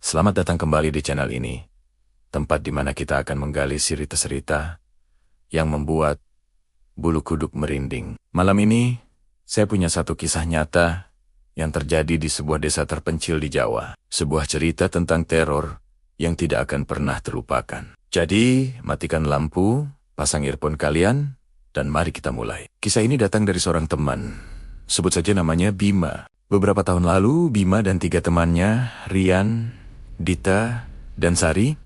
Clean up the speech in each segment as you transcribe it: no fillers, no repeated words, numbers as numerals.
Selamat datang kembali di channel ini, tempat di mana kita akan menggali cerita-cerita yang membuat bulu kuduk merinding. Malam ini, saya punya satu kisah nyata yang terjadi di sebuah desa terpencil di Jawa. Sebuah cerita tentang teror yang tidak akan pernah terlupakan. Jadi, matikan lampu, pasang earphone kalian, dan mari kita mulai. Kisah ini datang dari seorang teman. Sebut saja namanya Bima. Beberapa tahun lalu, Bima dan 3 temannya, Rian, Dita, dan Sari,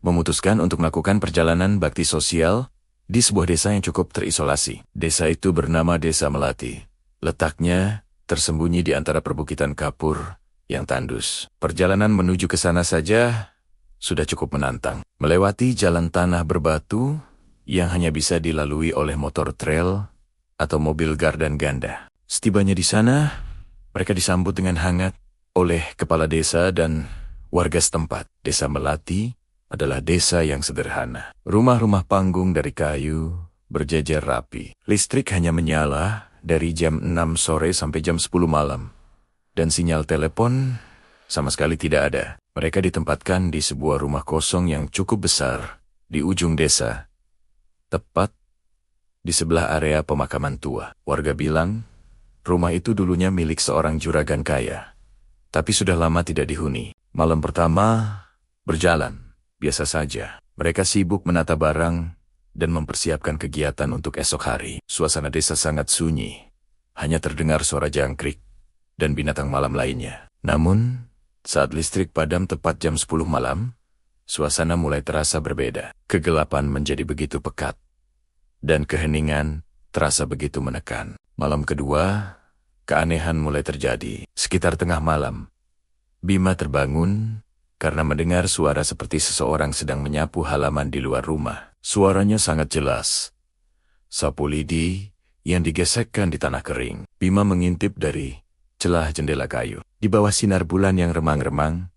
memutuskan untuk melakukan perjalanan bakti sosial di sebuah desa yang cukup terisolasi. Desa itu bernama Desa Melati. Letaknya tersembunyi di antara perbukitan kapur yang tandus. Perjalanan menuju ke sana saja sudah cukup menantang. Melewati jalan tanah berbatu yang hanya bisa dilalui oleh motor trail atau mobil gardan ganda. Setibanya di sana, mereka disambut dengan hangat oleh kepala desa dan warga setempat. Desa Melati adalah desa yang sederhana. Rumah-rumah panggung dari kayu berjejer rapi. Listrik hanya menyala dari jam 6 sore sampai jam 10 malam. Dan sinyal telepon sama sekali tidak ada. Mereka ditempatkan di sebuah rumah kosong yang cukup besar di ujung desa, tepat di sebelah area pemakaman tua. Warga bilang, rumah itu dulunya milik seorang juragan kaya, tapi sudah lama tidak dihuni. Malam pertama berjalan biasa saja. Mereka sibuk menata barang dan mempersiapkan kegiatan untuk esok hari. Suasana desa sangat sunyi. Hanya terdengar suara jangkrik dan binatang malam lainnya. Namun, saat listrik padam tepat jam 10 malam, suasana mulai terasa berbeda. Kegelapan menjadi begitu pekat, dan keheningan terasa begitu menekan. Malam kedua, keanehan mulai terjadi. Sekitar tengah malam, Bima terbangun karena mendengar suara seperti seseorang sedang menyapu halaman di luar rumah. Suaranya sangat jelas. Sapu lidi yang digesekkan di tanah kering. Bima mengintip dari celah jendela kayu. Di bawah sinar bulan yang remang-remang,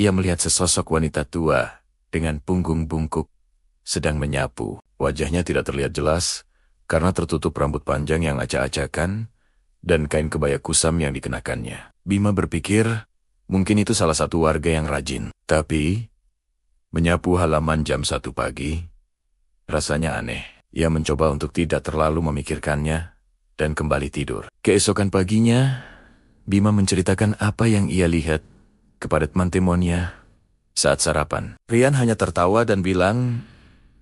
ia melihat sesosok wanita tua dengan punggung bungkuk sedang menyapu. Wajahnya tidak terlihat jelas karena tertutup rambut panjang yang acak-acakan dan kain kebaya kusam yang dikenakannya. Bima berpikir, mungkin itu salah satu warga yang rajin. Tapi, menyapu halaman jam 1 pagi, rasanya aneh. Ia mencoba untuk tidak terlalu memikirkannya dan kembali tidur. Keesokan paginya, Bima menceritakan apa yang ia lihat kepada teman-temannya saat sarapan. Rian hanya tertawa dan bilang,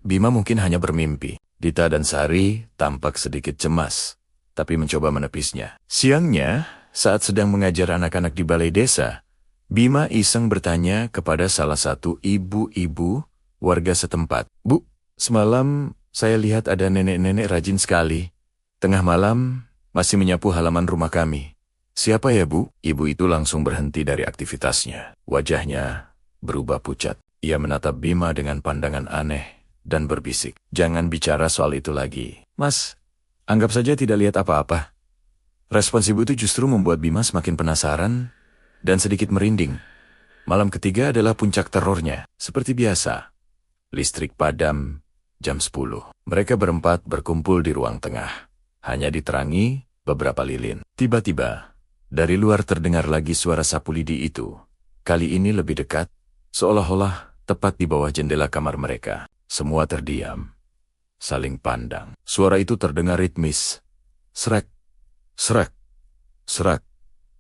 Bima mungkin hanya bermimpi. Dita dan Sari tampak sedikit cemas, tapi mencoba menepisnya. Siangnya, saat sedang mengajar anak-anak di balai desa, Bima iseng bertanya kepada salah satu ibu-ibu warga setempat. Bu, semalam saya lihat ada nenek-nenek rajin sekali. Tengah malam masih menyapu halaman rumah kami. Siapa ya, Bu? Ibu itu langsung berhenti dari aktivitasnya. Wajahnya berubah pucat. Ia menatap Bima dengan pandangan aneh dan berbisik. Jangan bicara soal itu lagi. Mas, anggap saja tidak lihat apa-apa. Respons ibu itu justru membuat Bima semakin penasaran dan sedikit merinding. Malam ketiga adalah puncak terornya. Seperti biasa, listrik padam jam 10. Mereka berempat berkumpul di ruang tengah. Hanya diterangi beberapa lilin. Tiba-tiba, dari luar terdengar lagi suara sapu lidi itu. Kali ini lebih dekat, seolah-olah tepat di bawah jendela kamar mereka. Semua terdiam, saling pandang. Suara itu terdengar ritmis. Srek, srek, srek.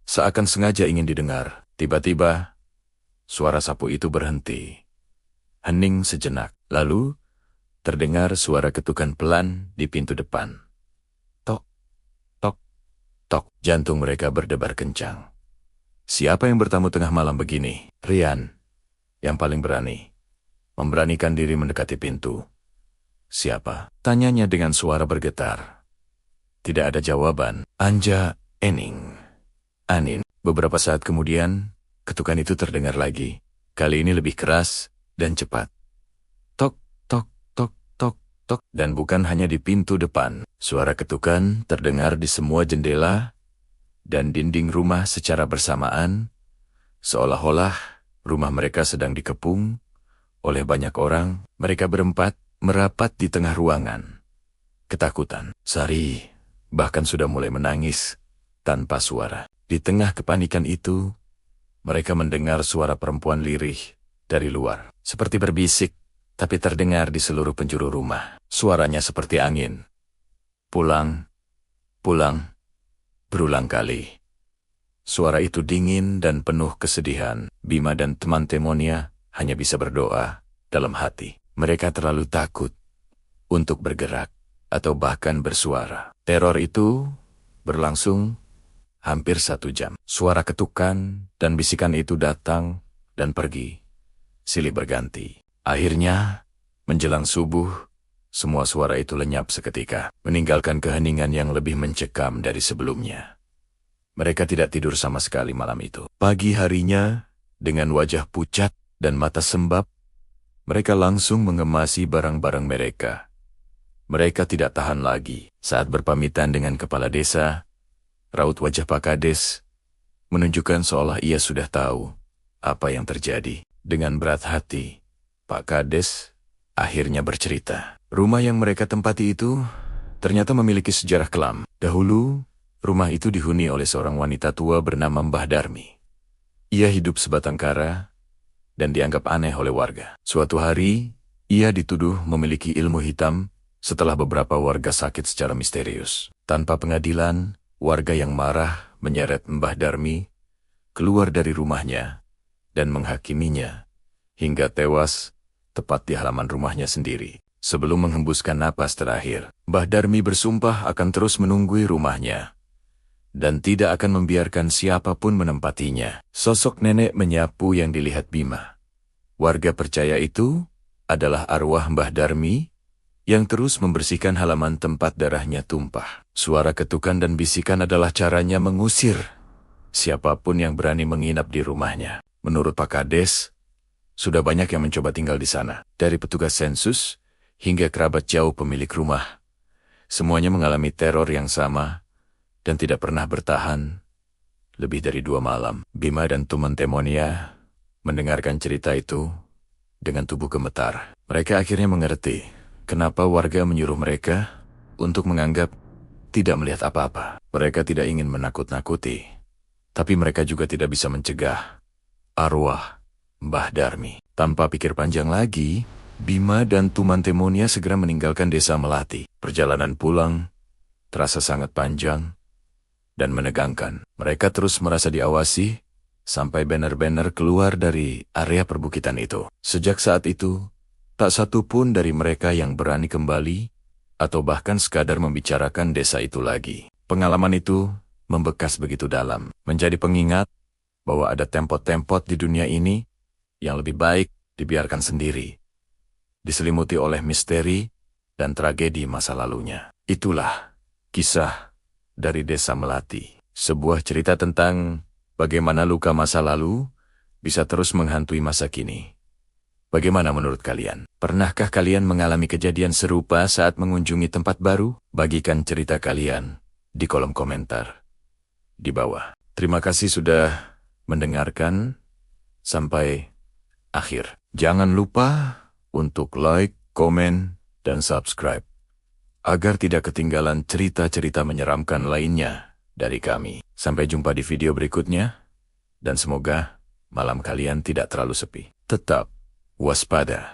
Seakan sengaja ingin didengar. Tiba-tiba, suara sapu itu berhenti. Hening sejenak. Lalu, terdengar suara ketukan pelan di pintu depan. Tok, tok, tok. Jantung mereka berdebar kencang. Siapa yang bertamu tengah malam begini? Rian, yang paling berani, memberanikan diri mendekati pintu. Siapa? Tanyanya dengan suara bergetar. Tidak ada jawaban. Anja, Ening, Anin. Beberapa saat kemudian, ketukan itu terdengar lagi. Kali ini lebih keras dan cepat. Tok, tok, tok, tok, tok. Dan bukan hanya di pintu depan. Suara ketukan terdengar di semua jendela dan dinding rumah secara bersamaan, seolah-olah rumah mereka sedang dikepung oleh banyak orang. Mereka berempat merapat di tengah ruangan. Ketakutan. Sari bahkan sudah mulai menangis tanpa suara. Di tengah kepanikan itu, Mereka mendengar suara perempuan lirih dari luar, seperti berbisik, tapi terdengar di seluruh penjuru rumah. Suaranya seperti angin. Pulang, pulang, berulang kali. Suara itu dingin dan penuh kesedihan. Bima dan teman Temonia hanya bisa berdoa dalam hati. Mereka terlalu takut untuk bergerak atau bahkan bersuara. Teror itu berlangsung hampir 1 jam. Suara ketukan dan bisikan itu datang dan pergi, silih berganti. Akhirnya, menjelang subuh, semua suara itu lenyap seketika, meninggalkan keheningan yang lebih mencekam dari sebelumnya. Mereka tidak tidur sama sekali malam itu. Pagi harinya, dengan wajah pucat dan mata sembab, mereka langsung mengemasi barang-barang mereka. Mereka tidak tahan lagi. Saat berpamitan dengan kepala desa, raut wajah Pak Kades menunjukkan seolah ia sudah tahu apa yang terjadi. Dengan berat hati, Pak Kades akhirnya bercerita. Rumah yang mereka tempati itu ternyata memiliki sejarah kelam. Dahulu, rumah itu dihuni oleh seorang wanita tua bernama Mbah Darmi. Ia hidup sebatang kara dan dianggap aneh oleh warga. Suatu hari, ia dituduh memiliki ilmu hitam setelah beberapa warga sakit secara misterius. Tanpa pengadilan, warga yang marah menyeret Mbah Darmi keluar dari rumahnya dan menghakiminya hingga tewas tepat di halaman rumahnya sendiri. Sebelum menghembuskan napas terakhir, Mbah Darmi bersumpah akan terus menunggui rumahnya dan tidak akan membiarkan siapapun menempatinya. Sosok nenek menyapu yang dilihat Bima. Warga percaya itu adalah arwah Mbah Darmi yang terus membersihkan halaman tempat darahnya tumpah. Suara ketukan dan bisikan adalah caranya mengusir siapapun yang berani menginap di rumahnya. Menurut Pak Kades, sudah banyak yang mencoba tinggal di sana. Dari petugas sensus hingga kerabat jauh pemilik rumah. Semuanya mengalami teror yang sama dan tidak pernah bertahan lebih dari 2 malam. Bima dan teman Temonia mendengarkan cerita itu dengan tubuh gemetar. Mereka akhirnya mengerti kenapa warga menyuruh mereka untuk menganggap tidak melihat apa-apa. Mereka tidak ingin menakut-nakuti, tapi mereka juga tidak bisa mencegah arwah Mbah Darmi. Tanpa pikir panjang lagi, Bima dan Tuman Temonia segera meninggalkan desa Melati. Perjalanan pulang terasa sangat panjang dan menegangkan. Mereka terus merasa diawasi sampai benar-benar keluar dari area perbukitan itu. Sejak saat itu, tak satu pun dari mereka yang berani kembali atau bahkan sekadar membicarakan desa itu lagi. Pengalaman itu membekas begitu dalam, menjadi pengingat bahwa ada tempot-tempot di dunia ini yang lebih baik dibiarkan sendiri, diselimuti oleh misteri dan tragedi masa lalunya. Itulah kisah dari Desa Melati, sebuah cerita tentang bagaimana luka masa lalu bisa terus menghantui masa kini. Bagaimana menurut kalian? Pernahkah kalian mengalami kejadian serupa saat mengunjungi tempat baru? Bagikan cerita kalian di kolom komentar di bawah. Terima kasih sudah mendengarkan sampai akhir. Jangan lupa untuk like, komen, dan subscribe agar tidak ketinggalan cerita-cerita menyeramkan lainnya dari kami. Sampai jumpa di video berikutnya, dan semoga malam kalian tidak terlalu sepi. Tetap waspada.